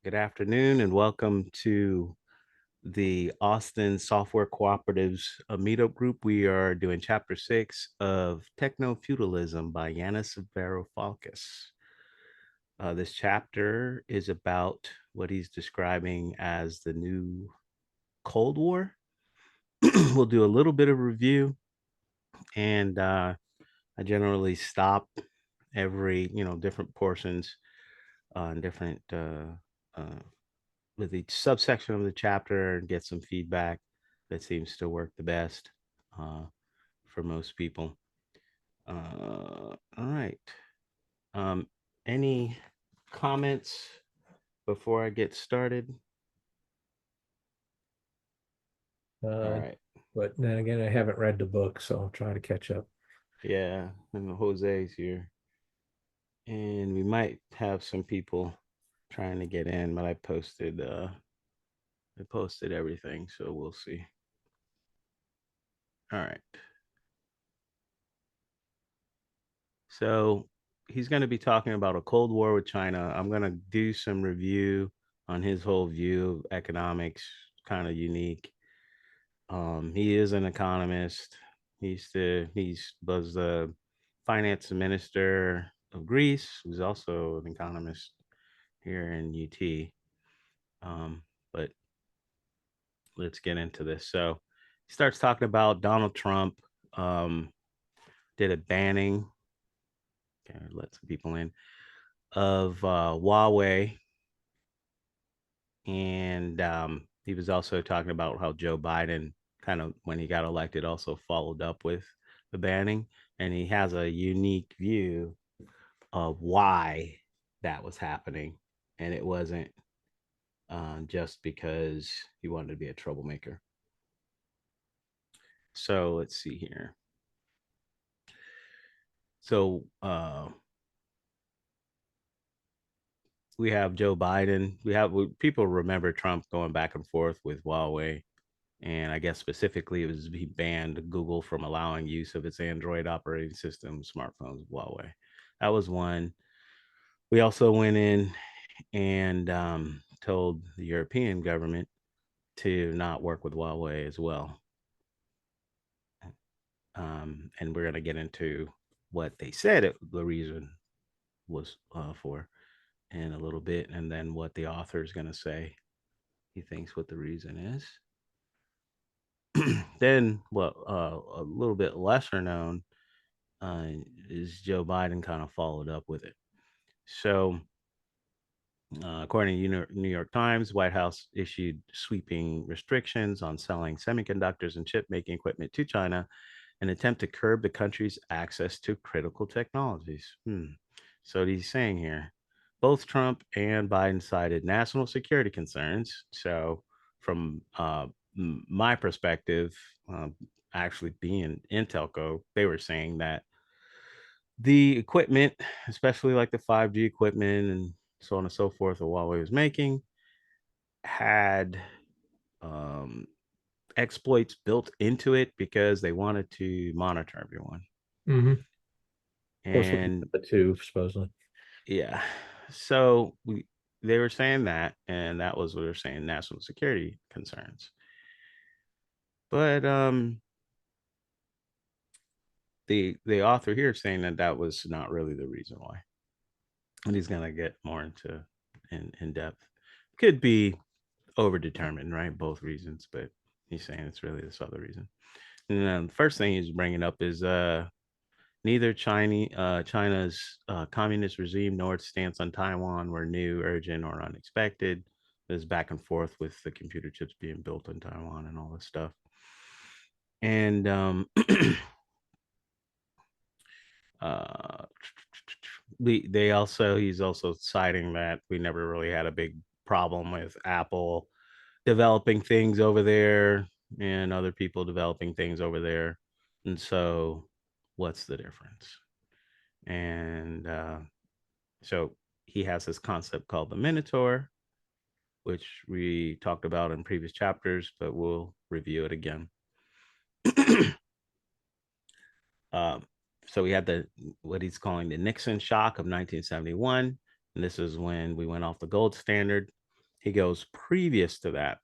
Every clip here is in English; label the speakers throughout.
Speaker 1: Good afternoon and welcome to the Austin Software Cooperatives Meetup Group. We are doing chapter 6 of Technofeudalism by Yanis Varoufakis. This chapter is about what he's describing as the new Cold War. We'll do a little bit of review, and I generally stop every, different portions on different uh, with each subsection of the chapter and get some feedback. That seems to work the best uh, for most people. All right. Um, any comments before I get started? All right.
Speaker 2: But then again, I haven't read the book, so I'll try to catch up.
Speaker 1: Yeah, and Jose's here. And we might have some people trying to get in, but I posted everything, so we'll see. All right. So he's going to be talking about a Cold War with China. I'm going to do some review on his whole view of economics, kind of unique. He is an economist. He's was the finance minister of Greece. Who's also an economist here in UT. But let's get into this. So he starts talking about Donald Trump um, did a banning. Okay, let some people in of Huawei, and he was also talking about how Joe Biden kind of, when he got elected, also followed up with the banning, and he has a unique view of why that was happening, and it wasn't just because he wanted to be a troublemaker. So let's see here. So we have Joe Biden. People remember Trump going back and forth with Huawei, and I guess specifically it was he banned Google from allowing use of its Android operating system smartphones, Huawei. That was one. We also went in and told the European government to not work with Huawei as well. And we're going to get into what they said the reason was for in a little bit, and then what the author is going to say he thinks what the reason is. Then what a little bit lesser known uh, is Joe Biden kind of followed up with it. So, according to New York Times, White House issued sweeping restrictions on selling semiconductors and chip making equipment to China, an attempt to curb the country's access to critical technologies. So, what he's saying here, both Trump and Biden cited national security concerns. So, from my perspective, actually being in telco, they were saying that the equipment, especially like the 5G equipment and so on and so forth, that Huawei was making, had um, exploits built into it because they wanted to monitor everyone.
Speaker 2: Mm-hmm. Close looking
Speaker 1: And
Speaker 2: at the two, supposedly.
Speaker 1: yeah, so they were saying that, and that was what they're saying, national security concerns. But the author here is saying that that was not really the reason why, and he's gonna get more into in depth. Could be overdetermined, right? Both reasons, but he's saying it's really this other reason. And then the first thing he's bringing up is neither China's communist regime nor its stance on Taiwan were new, urgent, or unexpected. There's back and forth with the computer chips being built in Taiwan and all this stuff. And uh, they also he's also citing that we never really had a big problem with Apple developing things over there and other people developing things over there. And so, what's the difference? And so, he has this concept called the Minotaur, which we talked about in previous chapters, but we'll review it again. um, so, we had the what he's calling the Nixon shock of 1971. And this is when we went off the gold standard. he goes previous to that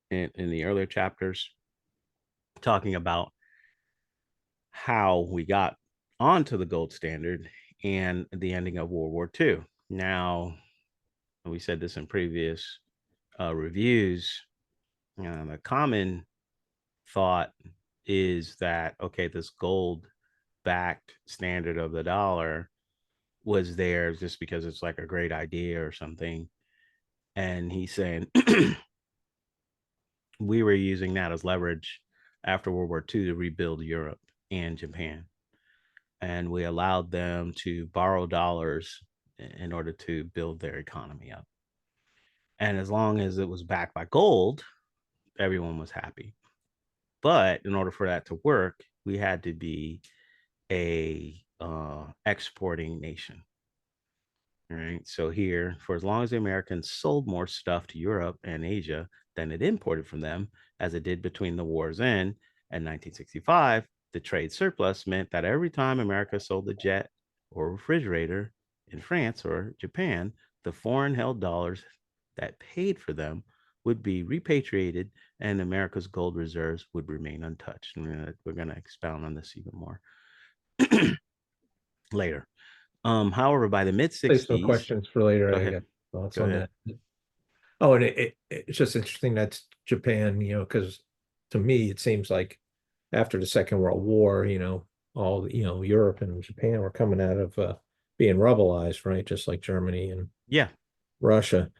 Speaker 1: in the earlier chapters, talking about how we got onto the gold standard and the ending of World War II. Now, we said this in previous reviews. The common thought is that, okay, this gold backed standard of the dollar was there just because it's like a great idea or something. And he's saying we were using that as leverage after World War II to rebuild Europe and Japan. And we allowed them to borrow dollars in order to build their economy up. And as long as it was backed by gold, everyone was happy. But in order for that to work, we had to be a exporting nation. All right. So here, for as long as the Americans sold more stuff to Europe and Asia than it imported from them, as it did between the war's end and 1965, the trade surplus meant that every time America sold a jet or refrigerator in France or Japan, the foreign held dollars that paid for them would be repatriated and America's gold reserves would remain untouched. And we're going to expound on this even more later. However, by the mid
Speaker 2: Place some
Speaker 1: 60s,
Speaker 2: questions for later.
Speaker 1: go
Speaker 2: I
Speaker 1: ahead.
Speaker 2: got thoughts
Speaker 1: Go
Speaker 2: on
Speaker 1: ahead.
Speaker 2: that. Oh, and it's just interesting that's Japan, because to me it seems like after the Second World War, all Europe and Japan were coming out of being rebelized, right? Just like Germany and
Speaker 1: Yeah.
Speaker 2: Russia.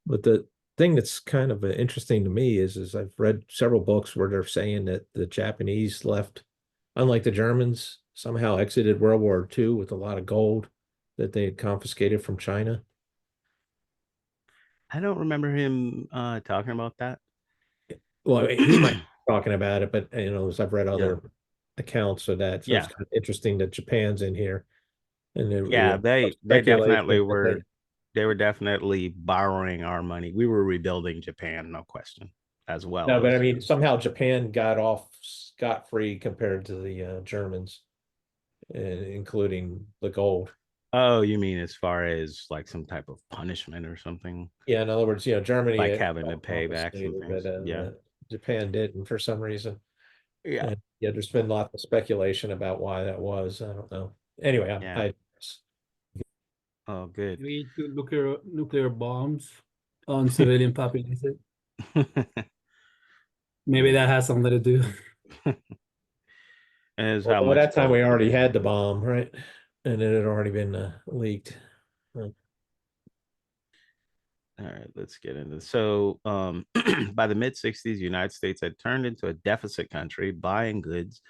Speaker 2: But the thing that's kind of interesting to me is I've read several books where they're saying that the Japanese left, unlike the Germans, somehow exited World War II with a lot of gold that they had confiscated from China.
Speaker 1: I don't remember him talking about that.
Speaker 2: Well, he might be talking about it, but as I've read
Speaker 1: Yeah.
Speaker 2: other accounts of that, so it's
Speaker 1: Yeah.
Speaker 2: kind of interesting that Japan's in here, and then
Speaker 1: Yeah, they definitely
Speaker 2: speculation that they.
Speaker 1: were definitely borrowing our money. We were rebuilding Japan, no question, as well
Speaker 2: No, but I
Speaker 1: as
Speaker 2: mean, somehow Japan got off scot-free compared to the Germans, including the gold.
Speaker 1: oh, you mean as far as like some type of punishment or something,
Speaker 2: Yeah, in other words, Germany
Speaker 1: like
Speaker 2: had
Speaker 1: having to pay back some
Speaker 2: confiscated, but
Speaker 1: things? Yeah.
Speaker 2: Japan didn't for some reason.
Speaker 1: Yeah.
Speaker 2: And yeah, there's been lots of speculation about why that was. I don't know. Anyway,
Speaker 1: Yeah. Oh, good.
Speaker 3: We to nuclear bombs on civilian population. Maybe that
Speaker 1: Mm.
Speaker 3: has something to do.
Speaker 1: Is how
Speaker 2: Well, by
Speaker 1: much
Speaker 2: that time we
Speaker 1: gold.
Speaker 2: already had the bomb, right? And it had already been leaked.
Speaker 1: All right, let's get into this. So, by the mid 60s, the United States had turned into a deficit country, buying goods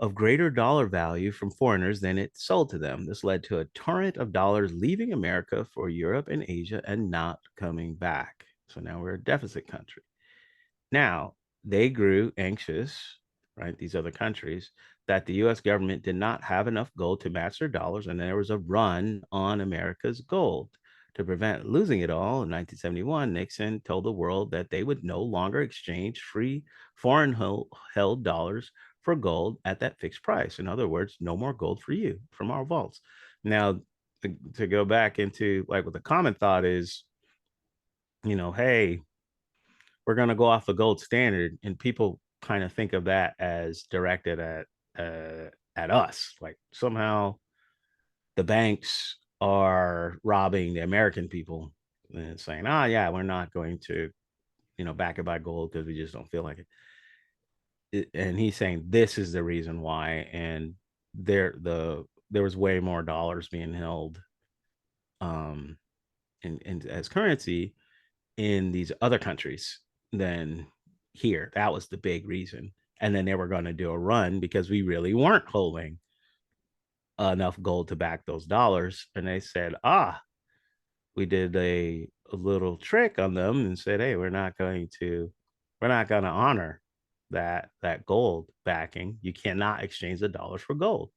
Speaker 1: of greater dollar value from foreigners than it sold to them. This led to a torrent of dollars leaving America for Europe and Asia and not coming back. So now we're a deficit country. Now, they grew anxious, right? These other countries, that the US government did not have enough gold to match their dollars, and there was a run on America's gold. To prevent losing it all, in 1971, Nixon told the world that they would no longer exchange free foreign held dollars for gold at that fixed price. In other words, no more gold for you from our vaults. Now, to go back into like what the common thought is, hey, we're going to go off the gold standard, and people kind of think of that as directed at us, like somehow the banks are robbing the American people and saying, oh yeah, we're not going to back it by gold because we just don't feel like it. And he's saying this is the reason why. And there was way more dollars being held um in as currency in these other countries than here. That was the big reason. And then they were going to do a run because we really weren't holding enough gold to back those dollars. And they said, we did a little trick on them and said, hey, we're not going to honor that gold backing. You cannot exchange the dollars for gold.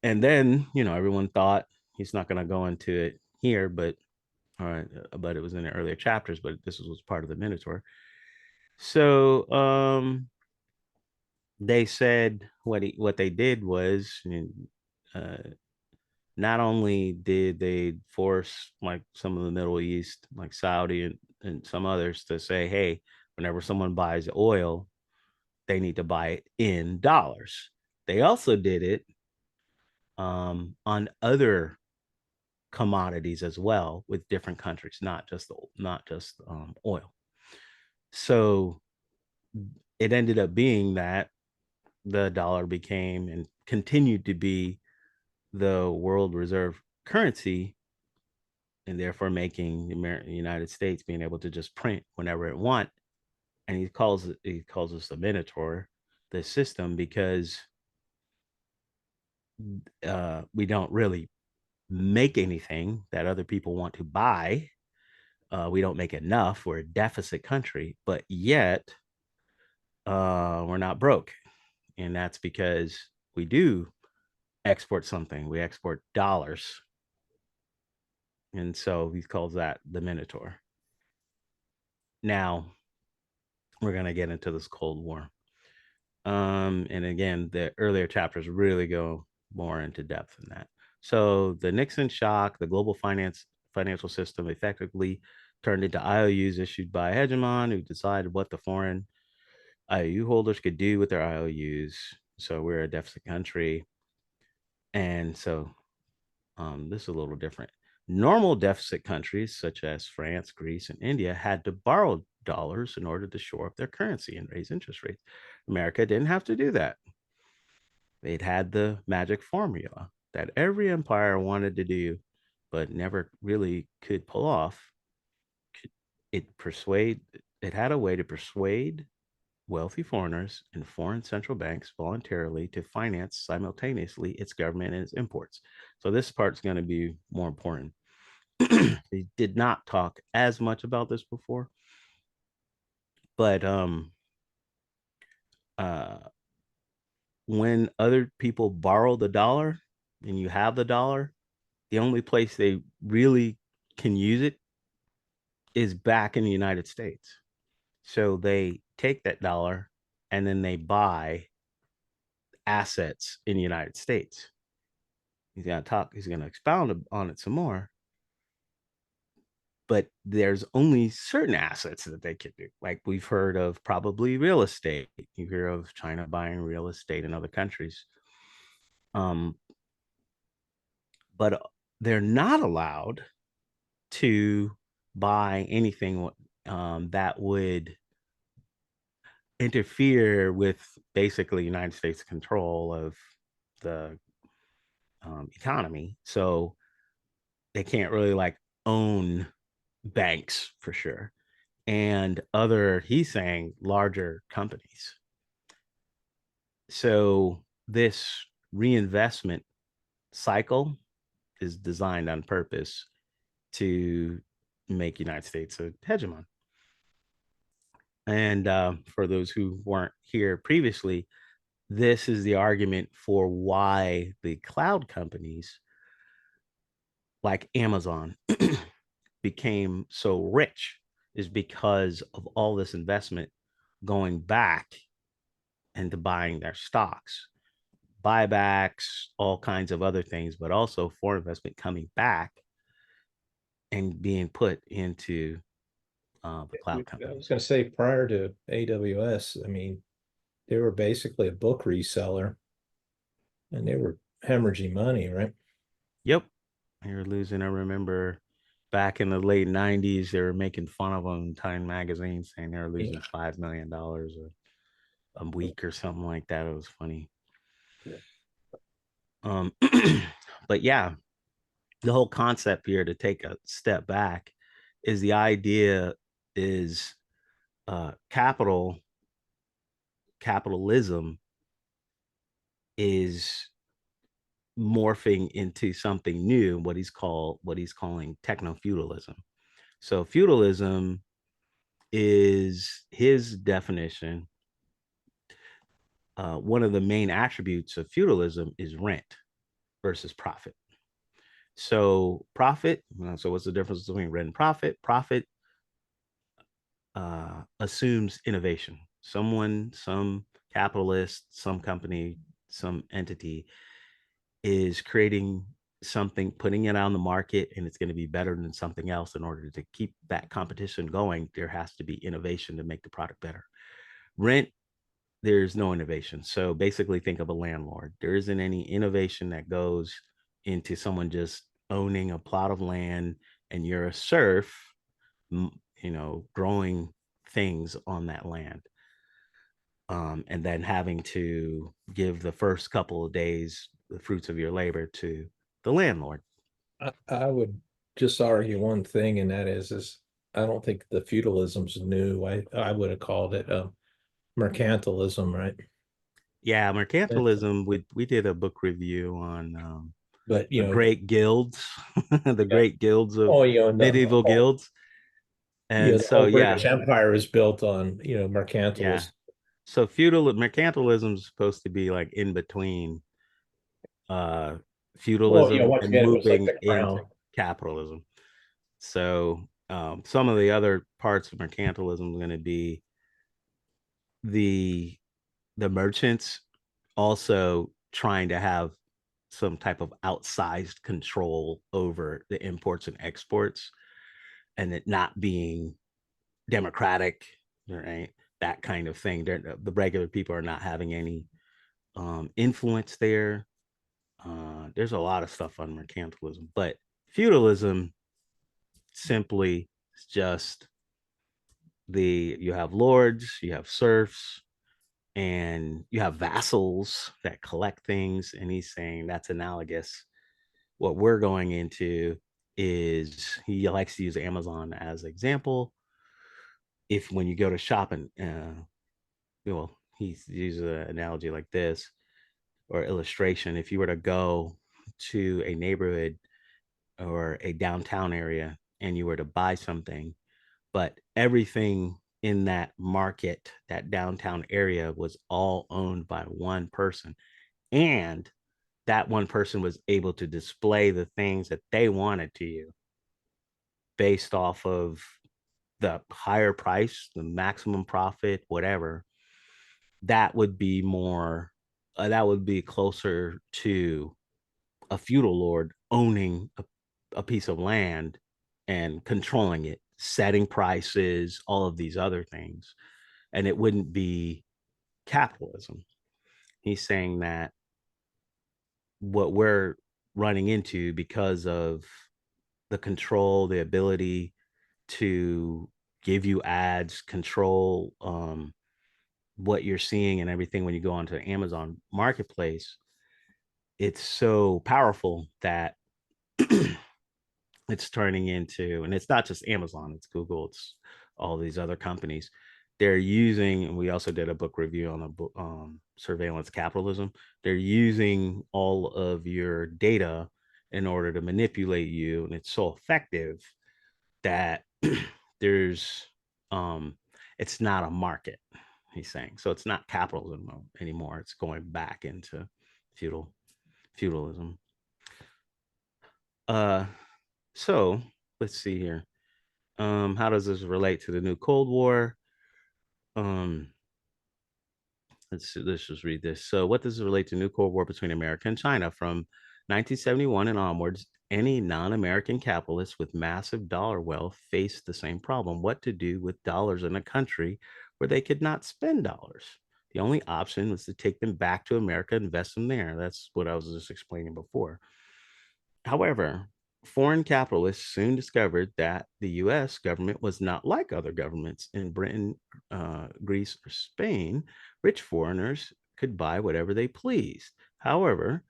Speaker 1: And then, everyone thought he's not going to go into it here, but all right, but it was in the earlier chapters, but this was part of the Minotaur. So they said what they did was not only did they force like some of the Middle East, like Saudi and some others, to say, hey, whenever someone buys oil, they need to buy it in dollars. They also did it on other commodities as well with different countries, not just oil. So it ended up being that the dollar became and continued to be the world reserve currency, and therefore making the United States being able to just print whenever it want. And he calls us the Minotaur, the system, because we don't really make anything that other people want to buy. We don't make enough. We're a deficit country, but yet we're not broke. And that's because we do export something. We export dollars. And so he calls that the Minotaur. Now we're going to get into this Cold War. And again, the earlier chapters really go more into depth in that. So the Nixon shock, the global financial system effectively turned into IOUs issued by a hegemon who decided what the foreign IOU holders could do with their IOUs. So we're a deficit country. And so this is a little different. Normal deficit countries such as France, Greece, and India had to borrow dollars in order to shore up their currency and raise interest rates. America didn't have to do that. They'd had the magic formula that every empire wanted to do, but never really could pull off. It had a way to persuade wealthy foreigners and foreign central banks voluntarily to finance simultaneously its government and its imports. So this part's going to be more important. They did not talk as much about this before, but uh, when other people borrow the dollar and you have the dollar, the only place they really can use it is back in the United States. So they take that dollar and then they buy assets in the United States. He's going to expound on it some more. But there's only certain assets that they can do. Like we've heard of probably real estate. You hear of China buying real estate in other countries. But they're not allowed to buy anything that would interfere with basically United States control of the economy. So they can't really like own banks for sure. And other, he's saying, larger companies. So this reinvestment cycle is designed on purpose to make United States a hegemon. And for those who weren't here previously, this is the argument for why the cloud companies like Amazon became so rich, is because of all this investment going back into buying their stocks, buybacks, all kinds of other things, but also foreign investment coming back and being put into the cloud companies.
Speaker 2: I was going to say, prior to AWS, I mean, they were basically a book reseller and they were hemorrhaging money, right?
Speaker 1: Yep. They were losing. I remember back in the late 90s, they were making fun of them in Time magazine, saying they were losing $5 million a week or something like that. It was funny. But yeah, the whole concept here, to take a step back, is the idea is capitalism is morphing into something new, what he's calling technofeudalism. So feudalism is his definition. One of the main attributes of feudalism is rent versus profit. So profit, so what's the difference between rent and profit? Profit assumes innovation. Some capitalist, some company, some entity is creating something, putting it on the market, and it's going to be better than something else. In order to keep that competition going, there has to be innovation to make the product better. Rent, there's no innovation. So basically, think of a landlord. There isn't any innovation that goes into someone just owning a plot of land and you're a serf, growing things on that land. And then having to give the first couple of days the fruits of your labor to the landlord.
Speaker 2: I would just argue one thing, and that is I don't think the feudalism's new. I would have called it mercantilism, right?
Speaker 1: Yeah, mercantilism. We did a book review on
Speaker 2: But
Speaker 1: the great guilds, the
Speaker 2: yeah.
Speaker 1: great guilds of
Speaker 2: Oh, and
Speaker 1: medieval guilds. And
Speaker 2: the
Speaker 1: so,
Speaker 2: whole
Speaker 1: yeah,
Speaker 2: British Empire is built on,
Speaker 1: yeah.
Speaker 2: mercantilism.
Speaker 1: So mercantilism is supposed to be like in between uh
Speaker 2: Well,
Speaker 1: feudalism
Speaker 2: once
Speaker 1: and
Speaker 2: again, it was like
Speaker 1: moving
Speaker 2: the
Speaker 1: into
Speaker 2: crown.
Speaker 1: capitalism. So some of the other parts of mercantilism are going to be the merchants also trying to have some type of outsized control over the imports and exports, and it not being democratic, right? That kind of thing. The regular people are not having any influence there. There's a lot of stuff on mercantilism, but feudalism simply is just you have lords, you have serfs, and you have vassals that collect things. And he's saying that's analogous. What we're going into is, he likes to use Amazon as an example. If when you go to shop and well, he uses an analogy like this, or illustration. If you were to go to a neighborhood or a downtown area and you were to buy something, but everything in that market, that downtown area, was all owned by one person, and that one person was able to display the things that they wanted to you based off of the higher price, the maximum profit, whatever, that would be more, that would be closer to a feudal lord owning a piece of land and controlling it, setting prices, all of these other things. And it wouldn't be capitalism. He's saying that what we're running into, because of the control, the ability to give you ads, control what you're seeing and everything when you go onto Amazon Marketplace, it's so powerful that it's turning into, and it's not just Amazon, it's Google, it's all these other companies. They're using, and we also did a book review on the book, surveillance capitalism. They're using all of your data in order to manipulate you, and it's so effective that there's it's not a market, he's saying. So it's not capitalism anymore. It's going back into feudalism. So let's see here. How does this relate to the new Cold War? Um, let's just read this. So, what does it relate to new Cold War between America and China? From 1971 and onwards, any non-American capitalist with massive dollar wealth faced the same problem: what to do with dollars in a country where they could not spend dollars. The only option was to take them back to America and invest them there. That's what I was just explaining before. However, foreign capitalists soon discovered that the US government was not like other governments in Britain, Greece, or Spain. Rich foreigners could buy whatever they pleased. However,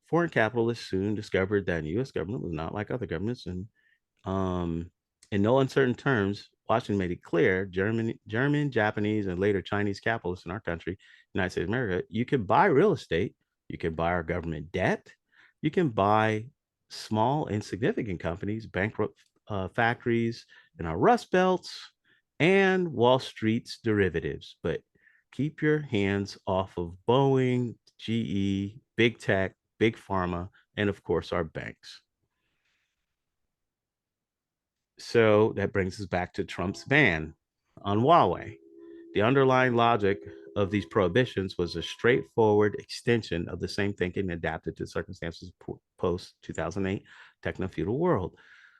Speaker 1: foreign capitalists soon discovered that the US government was not like other governments. And in no uncertain terms, Washington made it clear: German, Japanese, and later Chinese capitalists in our country, United States of America, you can buy real estate, you can buy our government debt, you can buy small insignificant companies, bankrupt factories in our rust belts, and Wall Street's derivatives. But keep your hands off of Boeing, GE, big tech, big pharma, and of course our banks. So that brings us back to Trump's ban on Huawei. The underlying logic of these prohibitions was a straightforward extension of the same thinking adapted to circumstances post 2008 techno-feudal world.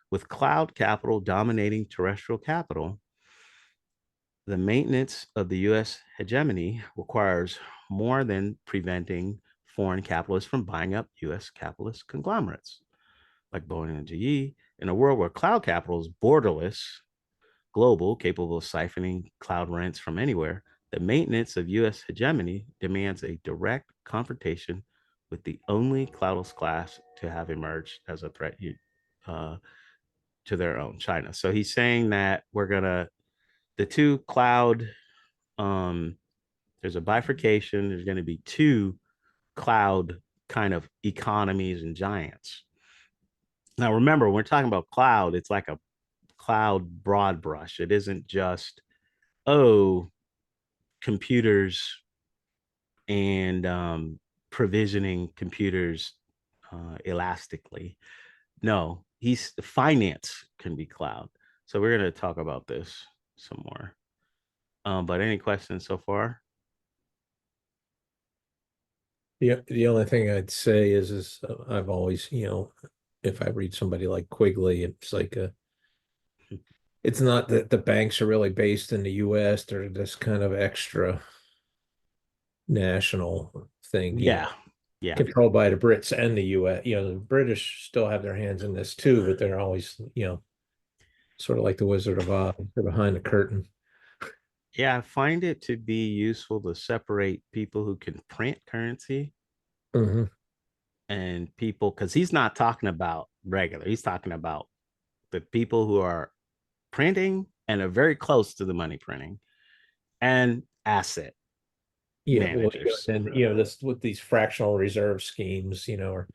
Speaker 1: With cloud capital dominating terrestrial capital, the maintenance of the US hegemony requires more than preventing foreign capitalists from buying up US capitalist conglomerates like Boeing and GE. In a world where cloud capital is borderless, global, capable of siphoning cloud rents from anywhere, the maintenance of US hegemony demands a direct confrontation with the only cloudless class to have emerged as a threat uh, to their own, China. So he's saying that the two cloud, um, there's a bifurcation, there's going to be two cloud kind of economies and giants. Now, remember, when we're talking about cloud, it's like a cloud broad brush. It isn't just, oh, computers and provisioning computers elastically. No, he's finance can be cloud. So we're going to talk about this some more. But any questions so far?
Speaker 2: The only thing I'd say is I've always, if I read somebody like Quigley, it's like it's not that the banks are really based in the US. They're this kind of extra national thing,
Speaker 1: Yeah. Yeah.
Speaker 2: controlled by the Brits and the US. The British still have their hands in this too, but they're always, sort of like the Wizard of Oz, they're behind the curtain.
Speaker 1: Yeah, I find it to be useful to separate people who can print currency
Speaker 2: Mm-hmm.
Speaker 1: and people, because he's not talking about regular, he's talking about the people who are printing and are very close to the money printing and asset
Speaker 2: Yeah, well,
Speaker 1: managers.
Speaker 2: and this with these fractional reserve schemes, or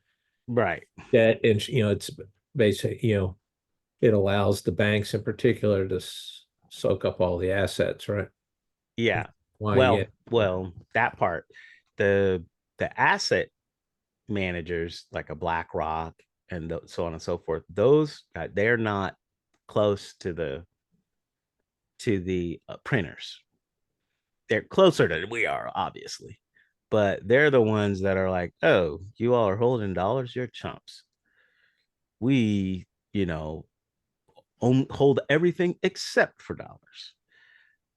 Speaker 1: Right.
Speaker 2: debt, and it's basic, it allows the banks in particular to soak up all the assets, right?
Speaker 1: Yeah.
Speaker 2: Why, yeah.
Speaker 1: Well, that part, the asset managers like a BlackRock and so on and so forth, those they're not close to the printers. They're closer to we are, obviously, but they're the ones that are like, oh, you all are holding dollars, you're chumps. We, hold everything except for dollars.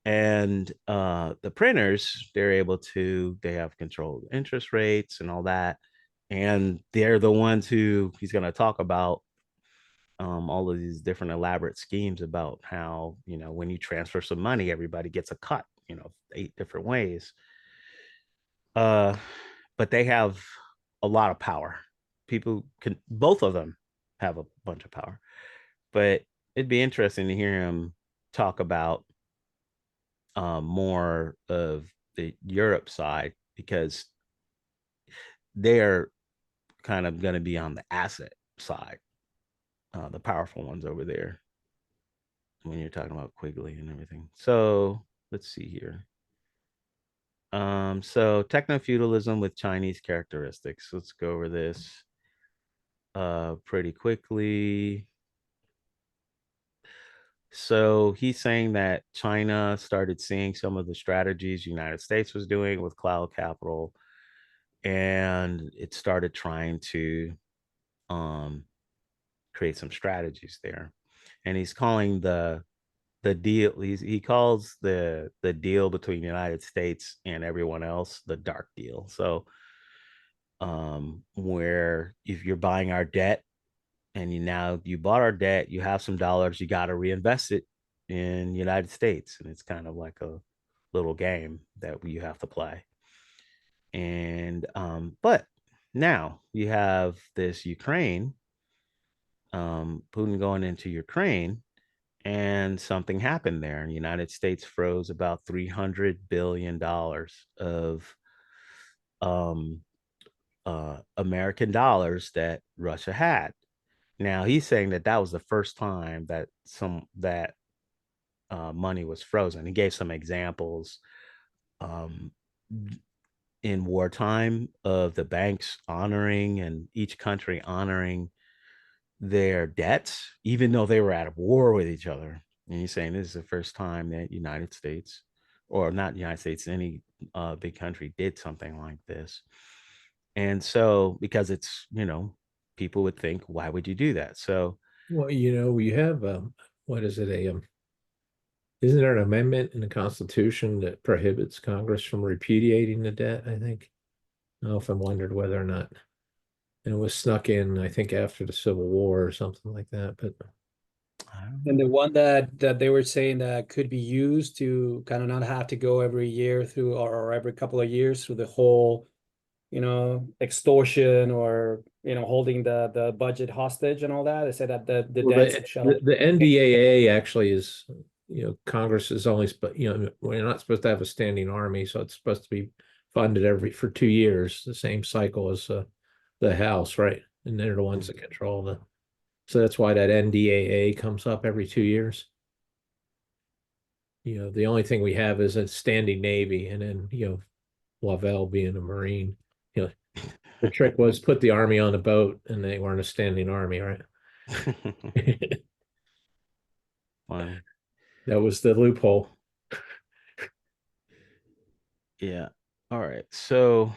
Speaker 1: And the printers, they have controlled interest rates and all that, and they're the ones who he's going to talk about, all of these different elaborate schemes about how, when you transfer some money, everybody gets a cut, 8 different ways. uh but they have a lot of power. People can, both of them have a bunch of power, but it'd be interesting to hear him talk about more of the Europe side, because they're kind of going to be on the asset side, the powerful ones over there when you're talking about Quigley and everything. So let's see here. So techno-feudalism with Chinese characteristics. Let's go over this pretty quickly. So he's saying that China started seeing some of the strategies the United States was doing with cloud capital, and it started trying to um, create some strategies there. And he's calling the deal. He calls the deal between the United States and everyone else the dark deal. So where if you're buying our debt and you bought our debt, you have some dollars, you got to reinvest it in United States, and it's kind of like a little game that you have to play. And but now you have this Ukraine, Putin going into Ukraine, and something happened there. And the United States froze about $300 billion of um, American dollars that Russia had. Now he's saying that that was the first time that that money was frozen. He gave some examples um, in wartime of the banks honoring and each country honoring their debts, even though they were at war with each other. And he's saying this is the first time that United States or not the United States, any big country did something like this. And so, because it's, people would think, why would you do that? So,
Speaker 2: Well, you have what is it? Isn't there an amendment in the Constitution that prohibits Congress from repudiating the debt? I think. I often wondered whether or not, and it was snuck in, I think, after the Civil War or something like that. But
Speaker 1: I don't
Speaker 4: And
Speaker 1: know.
Speaker 4: the one that they were saying that could be used to kind of not have to go every year through or every couple of years through the whole, extortion or holding the budget hostage and all that. They said that the
Speaker 2: well,
Speaker 4: debts shall.
Speaker 2: the NDAA actually is, Congress is only, we're not supposed to have a standing army, so it's supposed to be funded for 2 years, the same cycle as the House, right? And they're the ones that control so that's why that NDAA comes up every 2 years. The only thing we have is a standing Navy, and then, Lavelle being a Marine. The trick was put the Army on a boat and they weren't a standing army, right?
Speaker 1: Funny.
Speaker 2: That was the loophole.
Speaker 1: Yeah. All right. So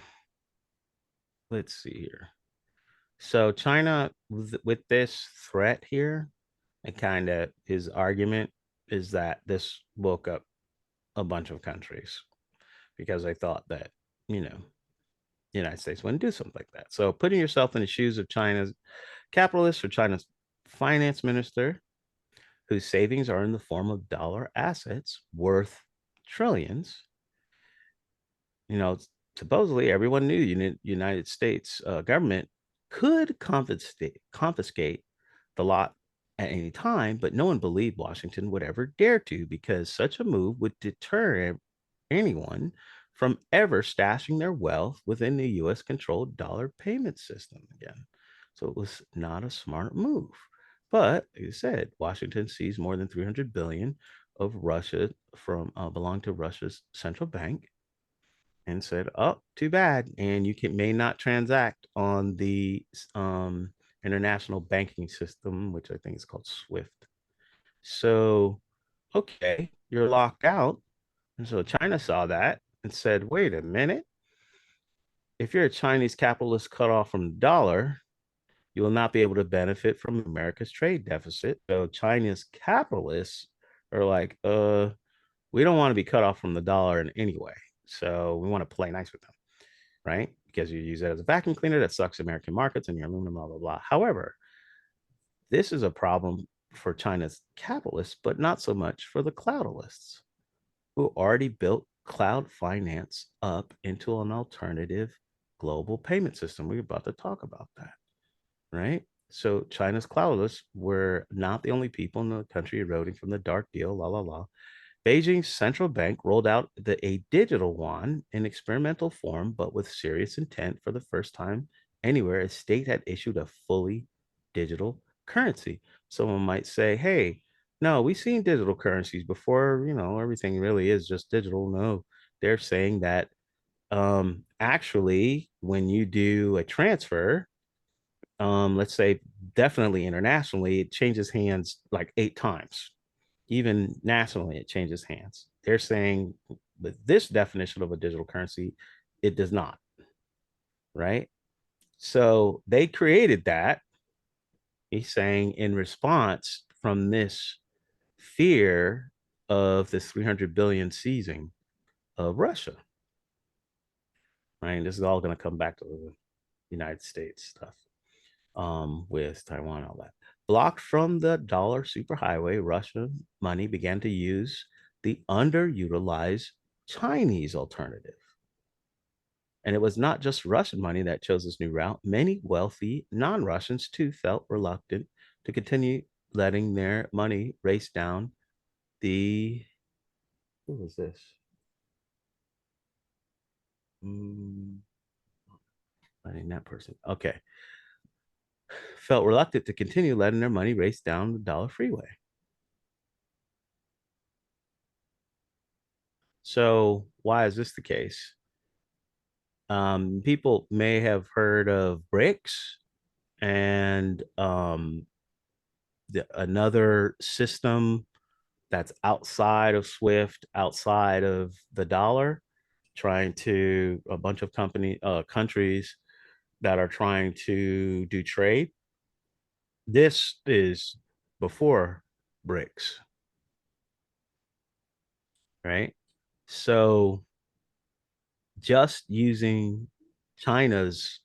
Speaker 1: let's see here. So China, with this threat here, and kind of his argument is that this woke up a bunch of countries because they thought that, the United States wouldn't do something like that. So putting yourself in the shoes of China's capitalist or China's finance minister, whose savings are in the form of dollar assets worth trillions. Supposedly everyone knew the United States government could confiscate the lot at any time, but no one believed Washington would ever dare to, because such a move would deter anyone from ever stashing their wealth within the US controlled dollar payment system again. So it was not a smart move. But like I said, Washington seized more than 300 billion of Russia from belong to Russia's central bank, and said, "Oh, too bad, and you may not transact on the international banking system, which I think is called SWIFT." So, okay, you're locked out. And so China saw that and said, "Wait a minute. If you're a Chinese capitalist cut off from the dollar, you will not be able to benefit from America's trade deficit." So China's capitalists are like, we don't want to be cut off from the dollar in any way. So we want to play nice with them, right? Because you use it as a vacuum cleaner that sucks American markets and your aluminum, blah, blah, blah. However, this is a problem for China's capitalists, but not so much for the cloudalists, who already built cloud finance up into an alternative global payment system. We're about to talk about that, right? So China's cloudalists were not the only people in the country eroding from the dark deal, la, la, la. Beijing's central bank rolled out a digital yuan in experimental form, but with serious intent. For the first time anywhere, a state had issued a fully digital currency. Someone might say, hey, no, we've seen digital currencies before, everything really is just digital. No, they're saying that actually, when you do a transfer, let's say definitely internationally, it changes hands like 8 times. Even nationally, it changes hands. They're saying with this definition of a digital currency, it does not, right? So they created that, he's saying, in response from this fear of this 300 billion seizing of Russia, right? And this is all going to come back to the United States stuff with Taiwan, all that. Blocked from the dollar superhighway, Russian money began to use the underutilized Chinese alternative. And it was not just Russian money that chose this new route. Many wealthy non-Russians too felt reluctant to continue letting their money race down the, who was this? Letting that person. Okay. Felt reluctant to continue letting their money race down the dollar freeway. So why is this the case? People may have heard of BRICS and another system that's outside of SWIFT, outside of the dollar, trying to a bunch of countries that are trying to do trade. This is before BRICS, right? So just using China's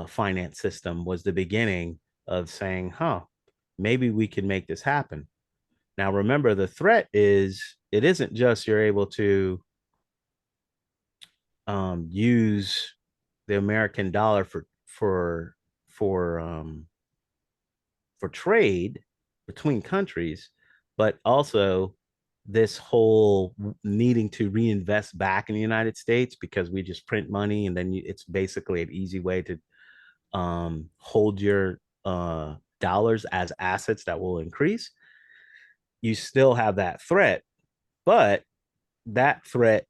Speaker 1: finance system was the beginning of saying, maybe we can make this happen. Now, remember, the threat is it isn't just you're able to use the American dollar for for trade between countries, but also this whole needing to reinvest back in the United States because we just print money and then it's basically an easy way to hold your dollars as assets that will increase. You still have that threat, but that threat,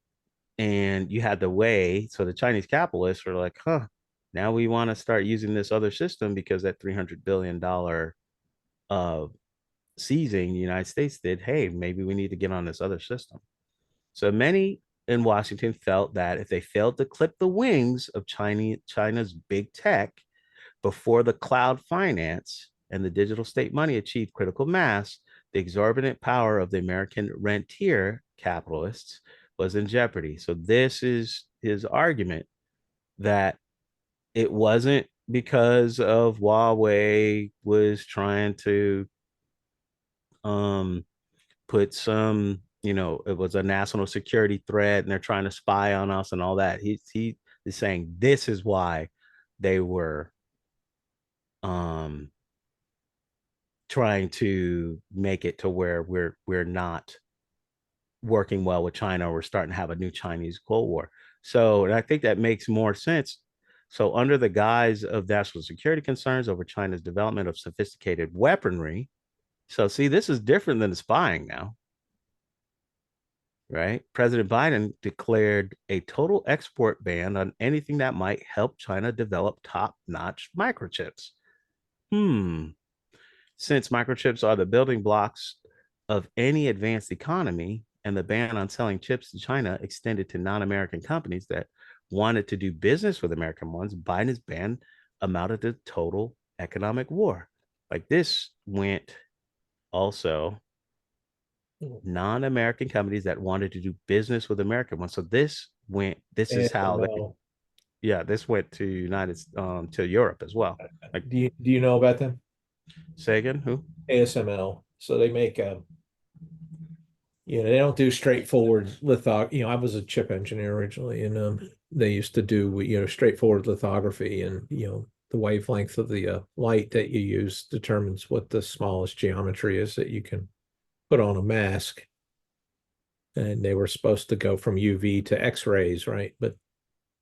Speaker 1: and you had the way. So the Chinese capitalists were like, now we want to start using this other system because that $300 billion seizing the United States did. Hey, maybe we need to get on this other system. So many in Washington felt that if they failed to clip the wings of China's big tech before the cloud finance and the digital state money achieved critical mass, the exorbitant power of the American rentier capitalists was in jeopardy. So this is his argument that it wasn't because of Huawei was trying to put some, it was a national security threat and they're trying to spy on us and all that. He is saying this is why they were trying to make it to where we're not working well with China. We're starting to have a new Chinese Cold War. So, and I think that makes more sense. So, under the guise of national security concerns over China's development of sophisticated weaponry, so see, this is different than the spying now, right? President Biden declared a total export ban on anything that might help China develop top-notch microchips. Since microchips are the building blocks of any advanced economy, and the ban on selling chips to China extended to non-American companies that wanted to do business with American ones, Biden's ban amounted to total economic war. Like this went also non-American companies that wanted to do business with American ones. So this is how this went to to Europe as well. Like,
Speaker 2: do you know about them?
Speaker 1: say again, who?
Speaker 2: ASML. So they make they don't do straightforward lithography. I was a chip engineer originally, and they used to do straightforward lithography, and the wavelength of the light that you use determines what the smallest geometry is that you can put on a mask. And they were supposed to go from UV to X-rays, right? But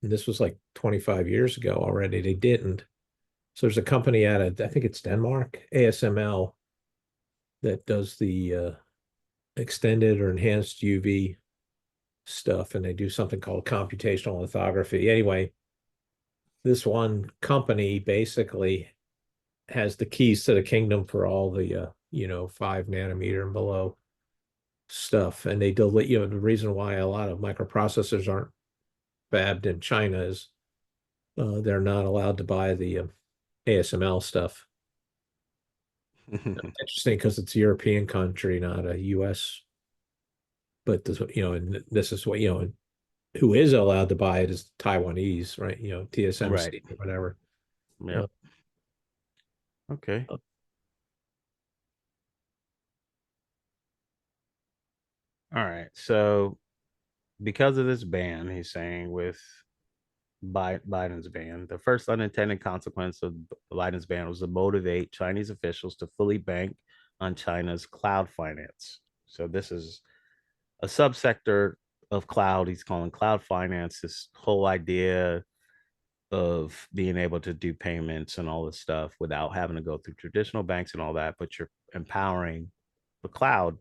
Speaker 2: this was like 25 years ago already. They didn't. So there's a company out of, I think it's Denmark, ASML, that does the extended or enhanced UV stuff, and they do something called computational lithography. Anyway, this one company basically has the keys to the kingdom for all the 5 nanometer and below stuff, and they delete. The reason why a lot of microprocessors aren't fabbed in China is they're not allowed to buy the ASML stuff. Interesting because it's a European country, not a US. But this, and this is what, who is allowed to buy it is Taiwanese, right? TSMC
Speaker 1: Right.
Speaker 2: or whatever.
Speaker 1: Yeah. Okay. All right. So because of this ban, he's saying with Biden's ban, the first unintended consequence of Biden's ban was to motivate Chinese officials to fully bank on China's cloud finance. So this is a subsector of cloud. He's calling cloud finance this whole idea of being able to do payments and all this stuff without having to go through traditional banks and all that, but you're empowering the cloud,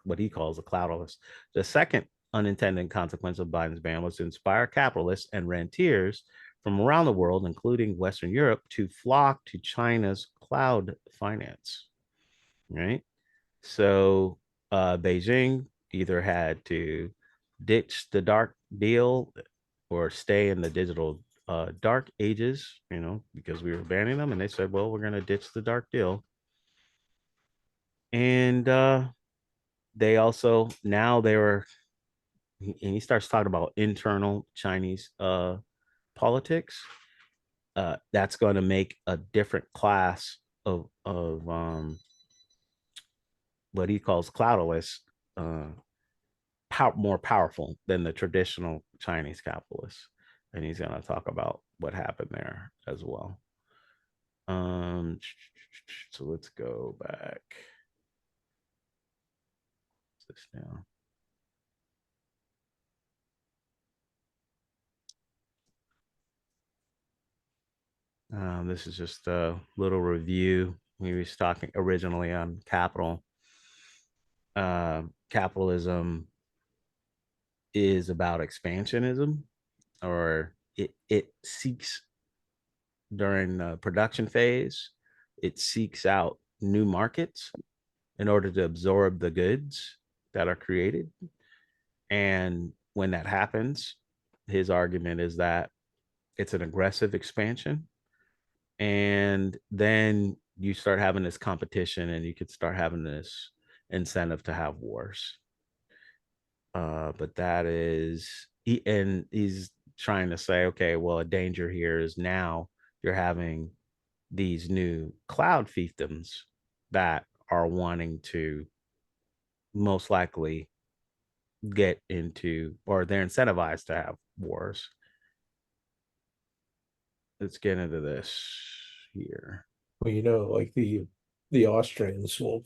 Speaker 1: what he calls the cloud office. The second unintended consequence of Biden's ban was to inspire capitalists and rentiers from around the world, including Western Europe, to flock to China's cloud finance, right? So Beijing either had to ditch the dark deal or stay in the digital dark ages, because we were banning them. And they said, well, we're going to ditch the dark deal. And they also, now they were, and he starts talking about internal Chinese politics. That's going to make a different class of what he calls cloudless more powerful than the traditional Chinese capitalists. And he's going to talk about what happened there as well. So let's go back. This down. This is just a little review. We was talking originally on capitalism is about expansionism, or it seeks during the production phase, it seeks out new markets in order to absorb the goods that are created. And when that happens, his argument is that it's an aggressive expansion. And then you start having this competition, and you could start having this incentive to have wars. But that is, he's trying to say, okay, well, a danger here is now you're having these new cloud fiefdoms that are wanting to most likely get into, or they're incentivized to have wars. Let's get into this here.
Speaker 2: Well, like the Austrians will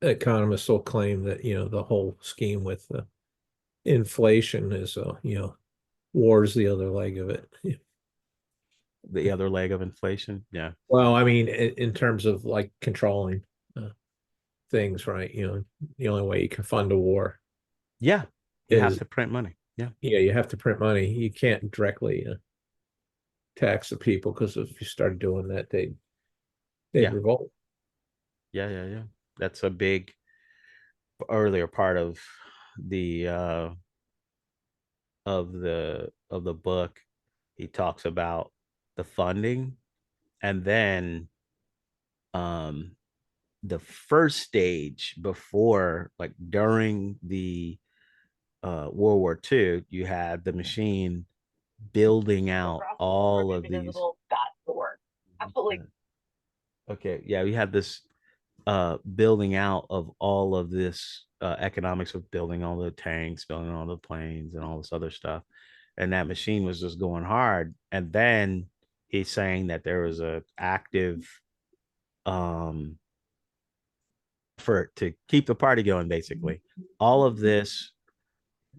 Speaker 2: economists will claim that the whole scheme with inflation is war's the other leg of it.
Speaker 1: The other leg of inflation, yeah.
Speaker 2: Well, I mean, in terms of like controlling things, right? The only way you can fund a war,
Speaker 1: you have to print money. Yeah,
Speaker 2: you have to print money. You can't directly tax the people, because if you start doing that, they'd revolt.
Speaker 1: Yeah. That's a big earlier part of the of the book. He talks about the funding, and then the first stage before, like during the World War II, you had the machine building out all of these. Absolutely. Okay, yeah, we had this building out of all of this economics of building all the tanks, building all the planes, and all this other stuff. And that machine was just going hard. And then he's saying that there was a active effort to keep the party going, basically. All of this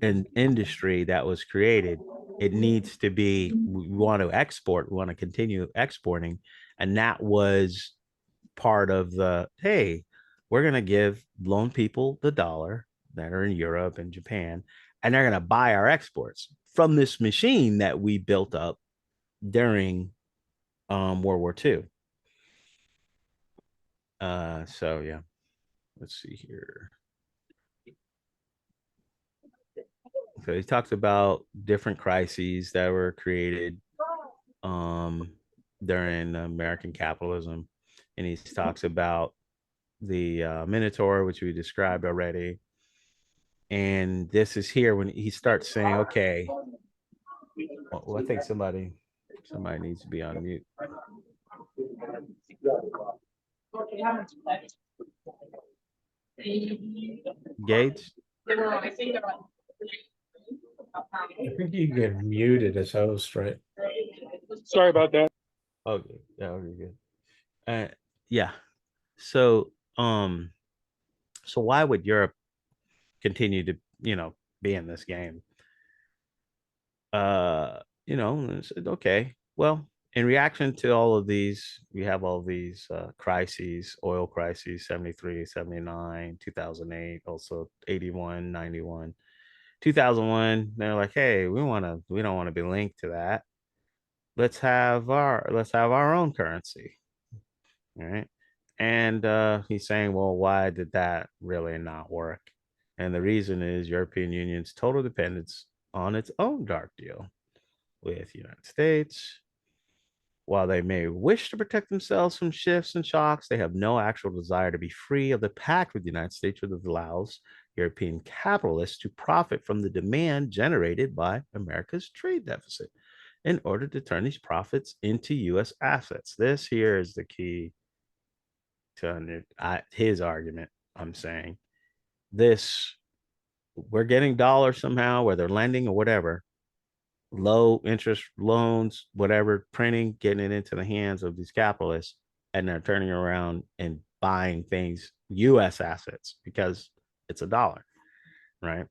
Speaker 1: industry that was created, it needs to be, we want to export, we want to continue exporting. And that was part of the, hey, we're going to loan people the dollar that are in Europe and Japan, and they're going to buy our exports from this machine that we built up during World War II. So yeah, let's see here. So he talks about different crises that were created during American capitalism, and he talks about the Minotaur, which we described already. And this is here when he starts saying, okay, well, I think somebody needs to be on mute. Gates?
Speaker 2: I think you get muted as host, right?
Speaker 5: Sorry about that.
Speaker 1: Okay, yeah, okay, good. Yeah. So so why would Europe continue to, be in this game? Okay, well, in reaction to all of these, we have all these crises, oil crises, 73, 79, 2008, also 81, 91, 2001. They're like, hey, we don't want to be linked to that. Let's have our own currency. All right. And he's saying, well, why did that really not work? And the reason is European Union's total dependence on its own dark deal with the United States. While they may wish to protect themselves from shifts and shocks, they have no actual desire to be free of the pact with the United States, that allows European capitalists to profit from the demand generated by America's trade deficit in order to turn these profits into U.S. assets. This here is the key to his argument. I'm saying this, we're getting dollars somehow, whether lending or whatever, low interest loans, whatever, printing, getting it into the hands of these capitalists, and they're turning around and buying things, US assets, because it's a dollar, right?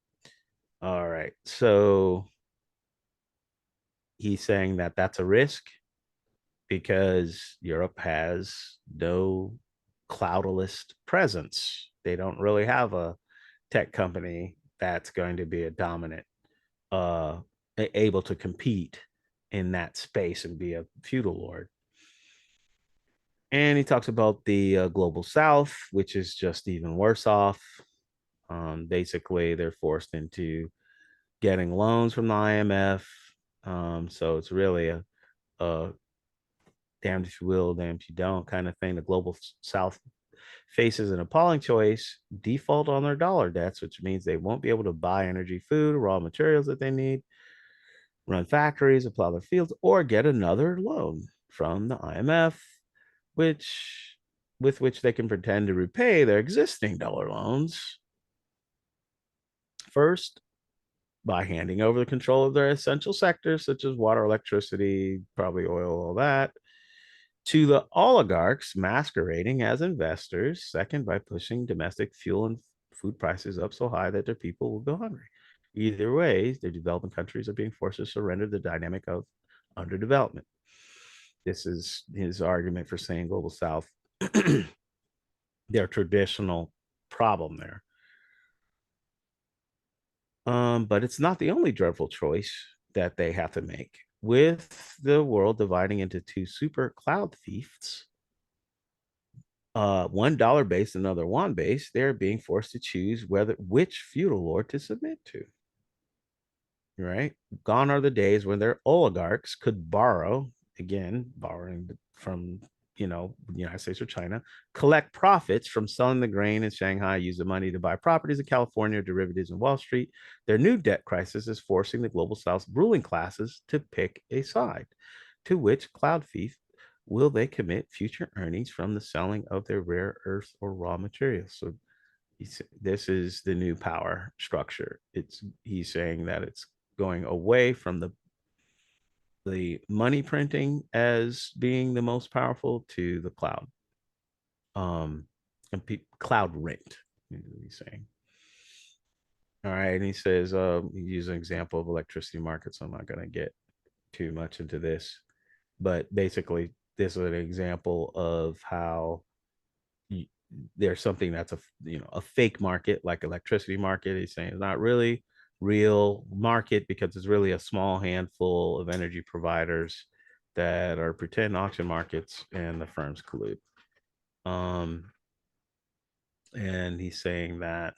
Speaker 1: All right. So he's saying that that's a risk because Europe has no cloudless presence. They don't really have a tech company that's going to be a dominant, uh able to compete in that space and be a feudal lord. And he talks about the global south, which is just even worse off. Basically they're forced into getting loans from the IMF. So it's really a damned if you will, damned if you don't kind of thing. The global south faces an appalling choice: default on their dollar debts, which means they won't be able to buy energy, food, raw materials that they need, run factories, plow their fields, or get another loan from the IMF, which with which they can pretend to repay their existing dollar loans. First, by handing over the control of their essential sectors, such as water, electricity, probably oil, all that, to the oligarchs masquerading as investors. Second, by pushing domestic fuel and food prices up so high that their people will go hungry. Either way, the developing countries are being forced to surrender the dynamic of underdevelopment. This is his argument for saying global south, their traditional problem there. But it's not the only dreadful choice that they have to make. With the world dividing into two super cloud fiefs, one dollar based, another one based, they're being forced to choose which feudal lord to submit to. Right? Gone are the days when their oligarchs could borrow, again, borrowing from the United States or China, collect profits from selling the grain in Shanghai, use the money to buy properties in California, derivatives in Wall Street. Their new debt crisis is forcing the global South's ruling classes to pick a side. To which cloud fief will they commit future earnings from the selling of their rare earth or raw materials? So this is the new power structure. He's saying that it's going away from the money printing as being the most powerful to the cloud, and cloud rent, he's saying. All right. And he says, he used an example of electricity markets. I'm not going to get too much into this, but basically this is an example of how there's something that's a fake market, like electricity market. He's saying it's not really real market because it's really a small handful of energy providers that are pretend auction markets, and the firms collude. And he's saying that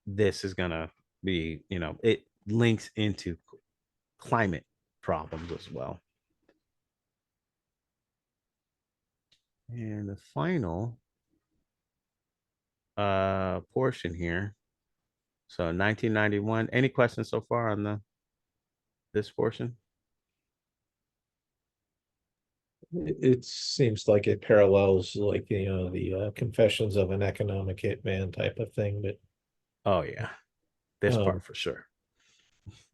Speaker 1: this is gonna be, it links into climate problems as well. And the final portion here. So 1991. Any questions so far on this portion?
Speaker 2: It seems like it parallels, like, the Confessions of an Economic Hitman type of thing, but
Speaker 1: Oh yeah, this part for sure.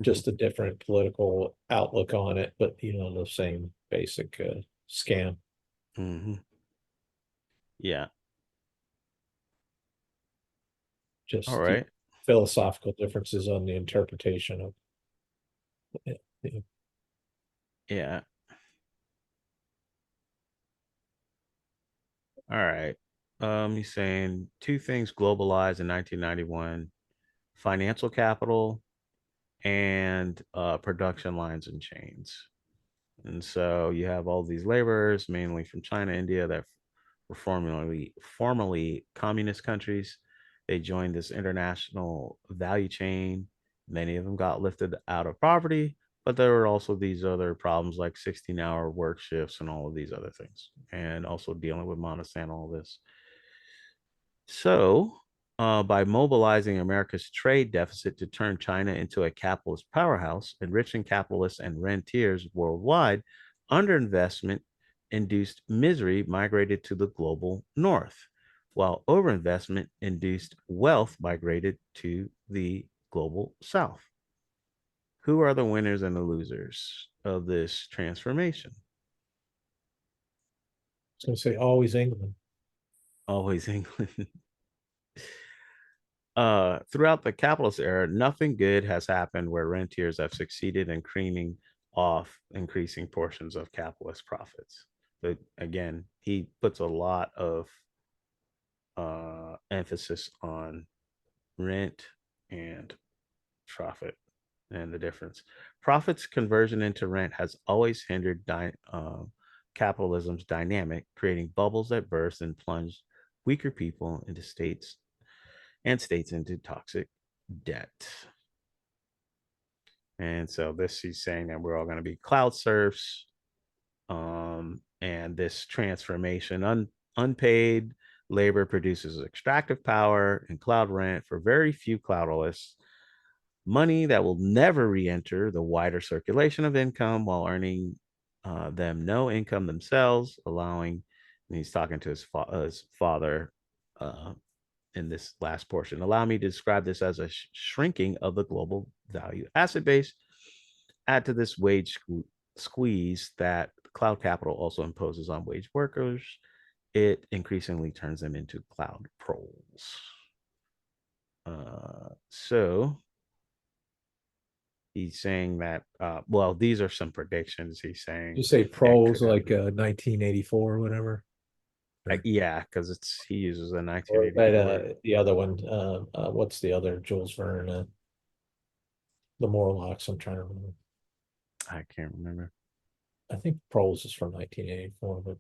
Speaker 2: just a different political outlook on it, but the same basic scam.
Speaker 1: Yeah.
Speaker 2: Just
Speaker 1: All right.
Speaker 2: philosophical differences on the interpretation of it.
Speaker 1: Yeah. All right. He's saying two things globalized in 1991: financial capital and production lines and chains. And so you have all these laborers, mainly from China, India, that were formerly communist countries. They joined this international value chain. Many of them got lifted out of poverty, but there were also these other problems like 16-hour work shifts and all of these other things, and also dealing with Monistan, all this. So, by mobilizing America's trade deficit to turn China into a capitalist powerhouse, enriching capitalists and rentiers worldwide, underinvestment induced misery migrated to the global north, while overinvestment induced wealth migrated to the global south. Who are the winners and the losers of this transformation?
Speaker 2: I was going to say always England.
Speaker 1: Always England. Throughout the capitalist era, nothing good has happened where rentiers have succeeded in creaming off increasing portions of capitalist profits. But again, he puts a lot of emphasis on rent and profit and the difference. Profits conversion into rent has always hindered capitalism's dynamic, creating bubbles that burst and plunge weaker people into states into toxic debt. And so this he's saying that we're all going to be cloud serfs. And this transformation, unpaid labor produces extractive power and cloud rent for very few cloudalists, money that will never re-enter the wider circulation of income while earning them no income themselves, allowing, and he's talking to his father in this last portion. Allow me to describe this as a shrinking of the global value asset base. Add to this wage squeeze that cloud capital also imposes on wage workers. It increasingly turns them into cloud proles. So he's saying that, well, these are some predictions. He's saying,
Speaker 2: You say pros like 1984 or whatever.
Speaker 1: yeah, because he uses a
Speaker 2: Or
Speaker 1: 1984.
Speaker 2: the other one, what's the other Jules Verne? The Morlocks, I'm trying to remember.
Speaker 1: I can't remember.
Speaker 2: I think Proles is from 1984, but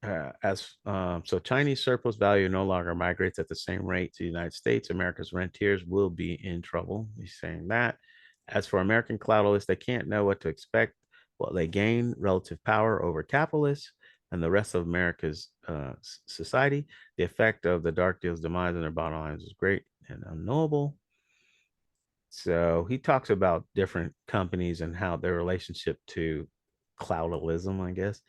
Speaker 1: Yeah. So Chinese surplus value no longer migrates at the same rate to the United States. America's rentiers will be in trouble. He's saying that. As for American cloudalists, they can't know what to expect. Well, they gain relative power over capitalists and the rest of America's society. The effect of the dark deal's demise on their bottom lines is great and unknowable. So he talks about different companies and how their relationship to cloudalism, I guess.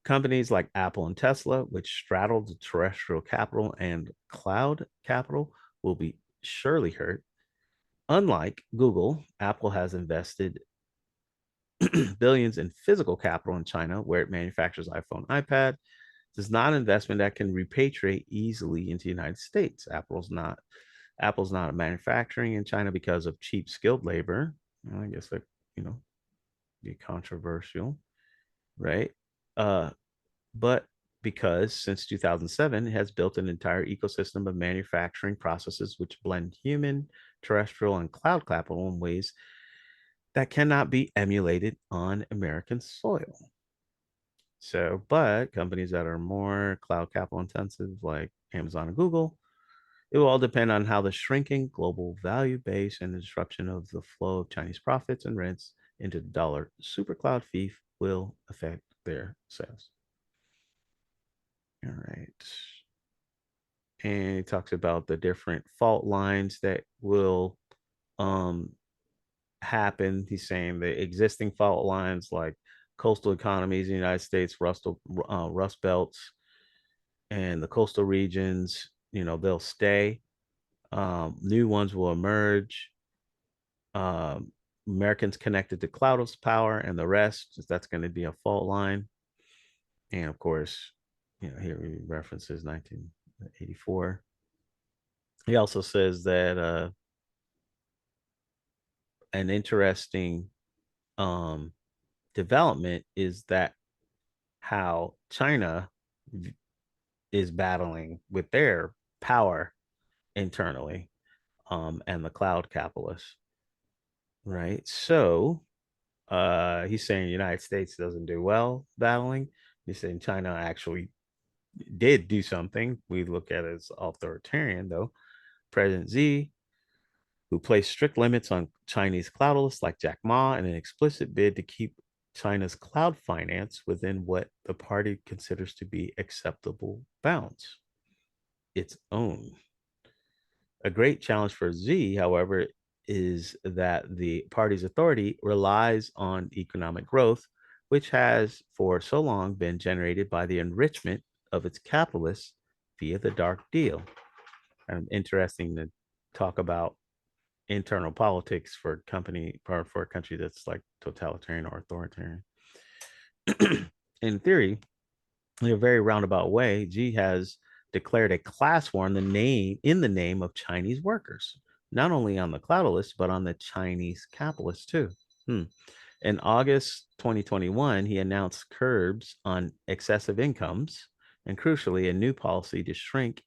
Speaker 1: Companies like Apple and Tesla, which straddle the terrestrial capital and cloud capital, will be surely hurt. Unlike Google, Apple has invested billions in physical capital in China, where it manufactures iPhone, iPad. This is not an investment that can repatriate easily into the United States. Apple's not manufacturing in China because of cheap skilled labor. I guess that, be controversial, right? But because since 2007, it has built an entire ecosystem of manufacturing processes which blend human, terrestrial, and cloud capital in ways that cannot be emulated on American soil. So, but companies that are more cloud capital intensive, like Amazon and Google, it will all depend on how the shrinking global value base and the disruption of the flow of Chinese profits and rents into the dollar super cloud fief will affect their sales. All right. And he talks about the different fault lines that will happen. He's saying the existing fault lines like coastal economies in the United States, rust belts, and the coastal regions, they'll stay. New ones will emerge. Americans connected to cloudless power and the rest, that's going to be a fault line. And of course, here he references 1984. He also says that an interesting development is that how China is battling with their power internally. and the cloud capitalists. Right. So he's saying the United States doesn't do well battling. He's saying China actually did do something. We look at it as authoritarian, though. President Xi, who placed strict limits on Chinese cloudalists like Jack Ma in an explicit bid to keep China's cloud finance within what the party considers to be acceptable bounds, its own. A great challenge for Xi, however, is that the party's authority relies on economic growth, which has for so long been generated by the enrichment of its capitalists via the dark deal. And interesting to talk about internal politics for a company or for a country that's like totalitarian or authoritarian. In theory, in a very roundabout way, Xi has declared a class war in the name of Chinese workers, not only on the cloudalists, but on the Chinese capitalists too. In August 2021, he announced curbs on excessive incomes and, crucially, a new policy to shrink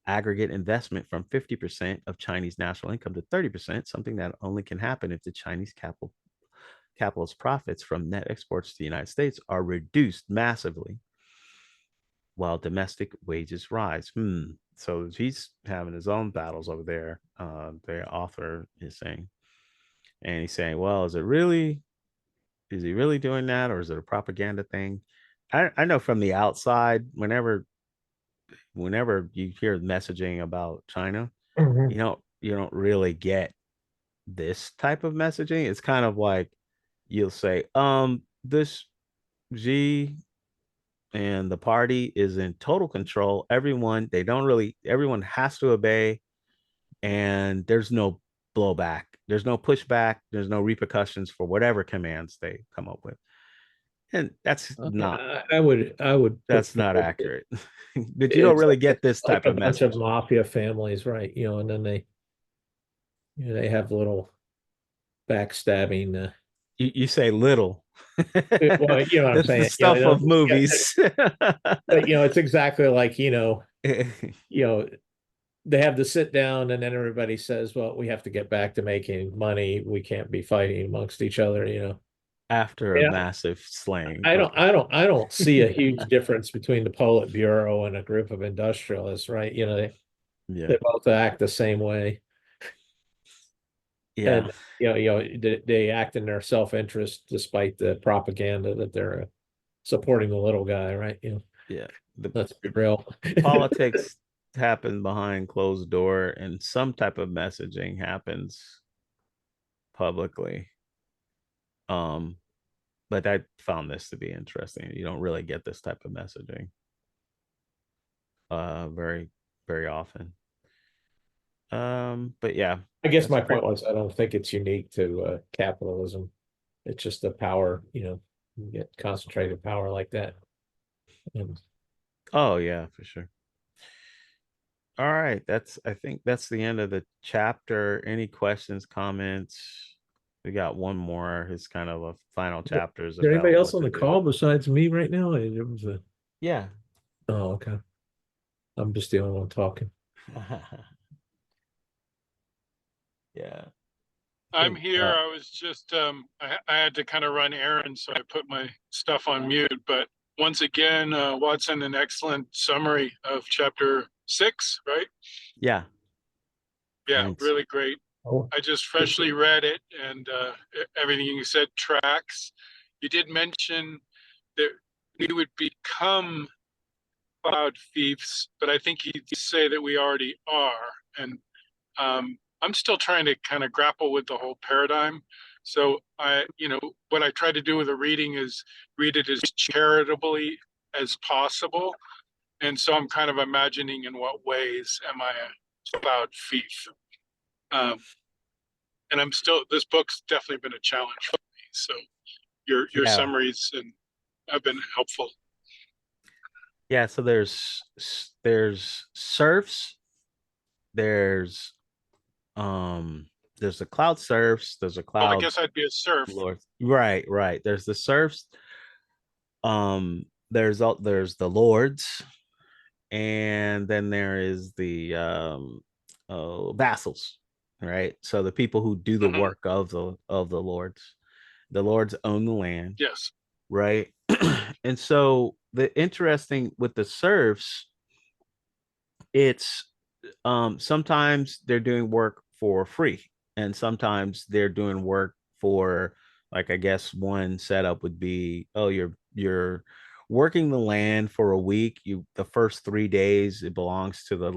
Speaker 1: aggregate investment from 50% of Chinese national income to 30%, something that only can happen if the Chinese capitalist profits from net exports to the United States are reduced massively while domestic wages rise. So he's having his own battles over there. The author is saying, and he's saying, well, is he really doing that, or is it a propaganda thing? I know from the outside, whenever you hear messaging about China, you don't really get this type of messaging. It's kind of like you'll say, this Xi and the party is in total control. Everyone has to obey, and there's no blowback. There's no pushback. There's no repercussions for whatever commands they come up with. And that's not that's not accurate. But you don't really get this type
Speaker 2: like
Speaker 1: of
Speaker 2: a bunch
Speaker 1: message.
Speaker 2: of mafia families, right? And then they have little backstabbing.
Speaker 1: You say little.
Speaker 2: Well, you know what I'm
Speaker 1: That's the
Speaker 2: saying.
Speaker 1: stuff of movies.
Speaker 2: But it's exactly like they have to sit down, and then everybody says, "Well, we have to get back to making money. We can't be fighting amongst each other."
Speaker 1: After a massive slaying.
Speaker 2: I don't see a huge difference between the Politburo and a group of industrialists, right? They both act the same way.
Speaker 1: Yeah.
Speaker 2: And they act in their self-interest despite the propaganda that they're supporting the little guy, right?
Speaker 1: Yeah.
Speaker 2: Let's be real.
Speaker 1: Politics happen behind closed door, and some type of messaging happens publicly. But I found this to be interesting. You don't really get this type of messaging very, very often. But yeah,
Speaker 2: I guess my point was, I don't think it's unique to capitalism. It's just the power, you get concentrated power like that.
Speaker 1: Oh yeah, for sure. All right, I think that's the end of the chapter. Any questions, comments? We got one more. It's kind of a final chapters.
Speaker 2: Is there anybody else on the
Speaker 1: do.
Speaker 2: call besides me right now? It was
Speaker 1: Yeah.
Speaker 2: Oh, okay. I'm just the only one talking.
Speaker 1: Yeah.
Speaker 5: I'm here. I was just, I had to kind of run errands, so I put my stuff on mute. But once again, Watson, an excellent summary of chapter 6, right?
Speaker 1: Yeah.
Speaker 5: Yeah,
Speaker 1: Thanks.
Speaker 5: really great.
Speaker 2: Oh.
Speaker 5: I just freshly read it, and everything you said tracks. You did mention that we would become cloud thieves, but I think you'd say that we already are. And I'm still trying to kind of grapple with the whole paradigm. So what I try to do with a reading is read it as charitably as possible. And so I'm kind of imagining in what ways am I a cloud thief? And this book's definitely been a challenge for me. So your summaries have been helpful.
Speaker 1: Yeah, so there's serfs, there's the cloud serfs, there's a cloud.
Speaker 5: Well, I guess I'd be a serf.
Speaker 1: Lords. Right. There's the serfs. There's the lords, and then there is the vassals. right? So the people who do the work of the lords own the land,
Speaker 5: Yes.
Speaker 1: right? And so the interesting with the serfs, it's sometimes they're doing work for free, and sometimes they're doing work for, like, I guess one setup would be, oh, you're working the land for a week. You The first 3 days it belongs to the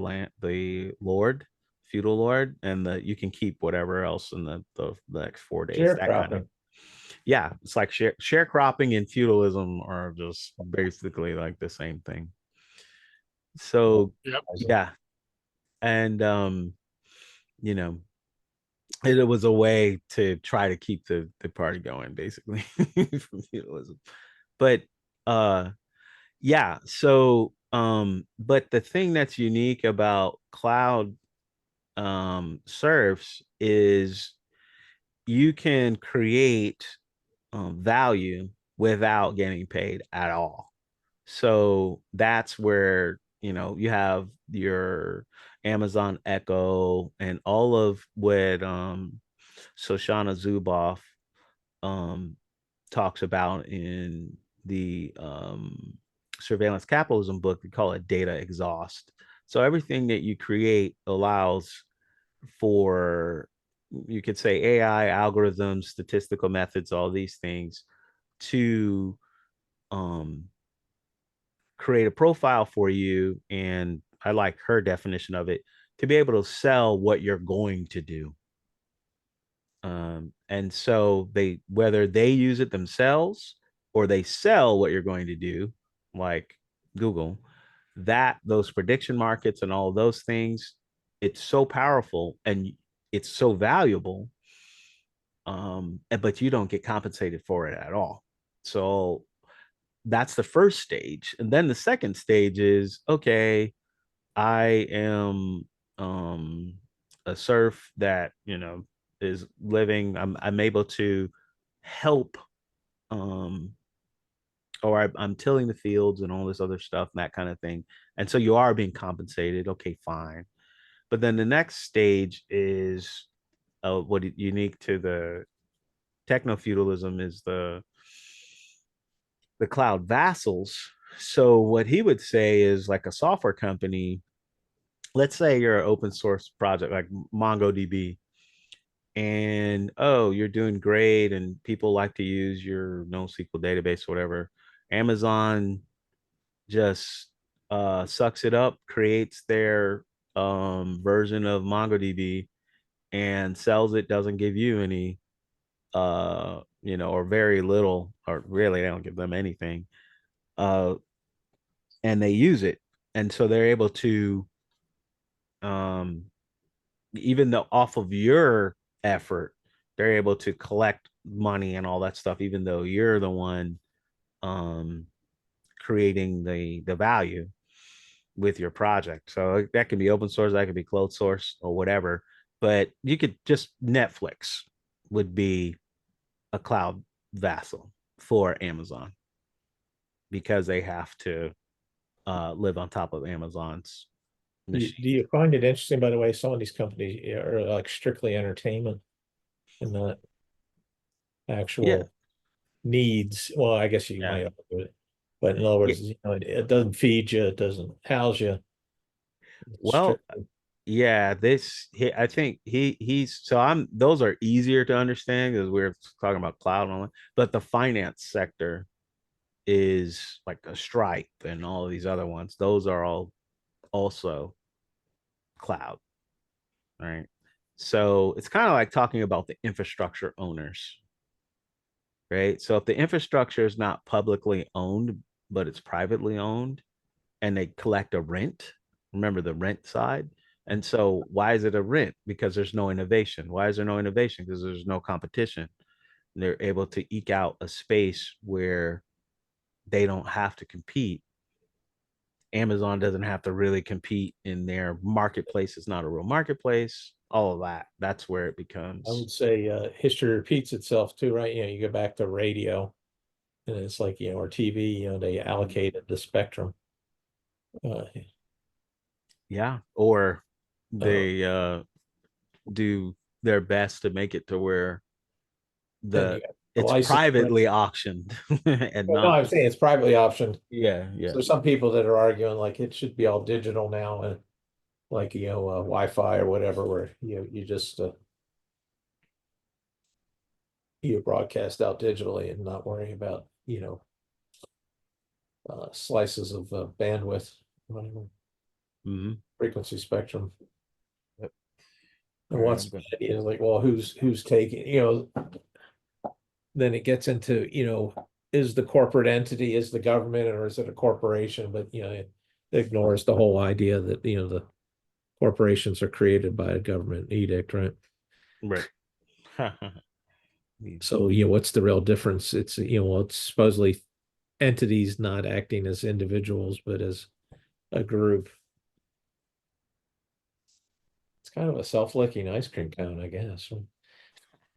Speaker 1: lord, feudal lord, and you can keep whatever else in the next 4 days. That kind of,
Speaker 2: Sharecropping.
Speaker 1: yeah, it's like sharecropping and feudalism are just basically like the same thing. So
Speaker 5: Yep.
Speaker 1: yeah, and you know, it was a way to try to keep the party going, basically, from feudalism. But yeah, so but the thing that's unique about cloud serfs is you can create value without getting paid at all. So that's where, you have your Amazon Echo and all of what Shoshana Zuboff um, talks about in the surveillance capitalism book. We call it data exhaust. So everything that you create allows for, you could say, AI algorithms, statistical methods, all these things to um, create a profile for you. And I like her definition of it, to be able to sell what you're going to do. And so whether they use it themselves or they sell what you're going to do, like Google, that those prediction markets and all those things, it's so powerful and it's so valuable. But you don't get compensated for it at all. So that's the first stage. And then the second stage is, okay, I am a serf that, is living, I'm able to help, um or I'm tilling the fields and all this other stuff and that kind of thing. And so you are being compensated. Okay, fine. But then the next stage is, what unique to the techno-feudalism is the cloud vassals. So what he would say is, like a software company, let's say you're an open source project like MongoDB, and oh, you're doing great and people like to use your NoSQL database or whatever. Amazon just sucks it up, creates their version of MongoDB and sells it, doesn't give you any or very little, or really they don't give them anything. And they use it. And so they're able to, um even though off of your effort, they're able to collect money and all that stuff, even though you're the one um creating the value with your project. So that can be open source, that could be closed source or whatever. But you could just, Netflix would be a cloud vassal for Amazon because they have to live on top of Amazon's machine.
Speaker 2: Do you find it interesting, by the way, some of these companies are like strictly entertainment and not actual needs? Well, I guess you might argue it, but in other words, it doesn't feed you, it doesn't house you.
Speaker 1: Well, I think he's so I'm those are easier to understand because we're talking about cloud and all that, but the finance sector is like a Stripe and all of these other ones. Those are all also cloud, right? So it's kind of like talking about the infrastructure owners, right? So if the infrastructure is not publicly owned, but it's privately owned, and they collect a rent, remember the rent side. And so why is it a rent? Because there's no innovation. Why is there no innovation? Because there's no competition. They're able to eke out a space where they don't have to compete. Amazon doesn't have to really compete in their marketplace. It's not a real marketplace. All of that. That's where it becomes.
Speaker 2: I would say history repeats itself too, right? You go back to radio and it's like, or TV, they allocated the spectrum.
Speaker 1: Yeah. Or they do their best to make it to where
Speaker 2: Then you
Speaker 1: the
Speaker 2: got the
Speaker 1: it's
Speaker 2: license,
Speaker 1: privately auctioned and
Speaker 2: well, no,
Speaker 1: not
Speaker 2: I'm saying it's privately optioned.
Speaker 1: yeah
Speaker 2: So
Speaker 1: yeah
Speaker 2: there's some people that are arguing like it should be all digital now, and like, Wi-Fi or whatever, where you just you broadcast out digitally and not worry about, slices of bandwidth, whatever,
Speaker 1: Mhm.
Speaker 2: frequency spectrum.
Speaker 1: Yep.
Speaker 2: And
Speaker 1: All right,
Speaker 2: once
Speaker 1: I'm good.
Speaker 2: like, well, who's taking, then it gets into, is the corporate entity, is the government, or is it a corporation? But it ignores the whole idea that the corporations are created by a government edict, right?
Speaker 1: Right.
Speaker 2: So what's the real difference? It's well, it's supposedly entities not acting as individuals but as a group. It's kind of a self-licking ice cream cone, I guess.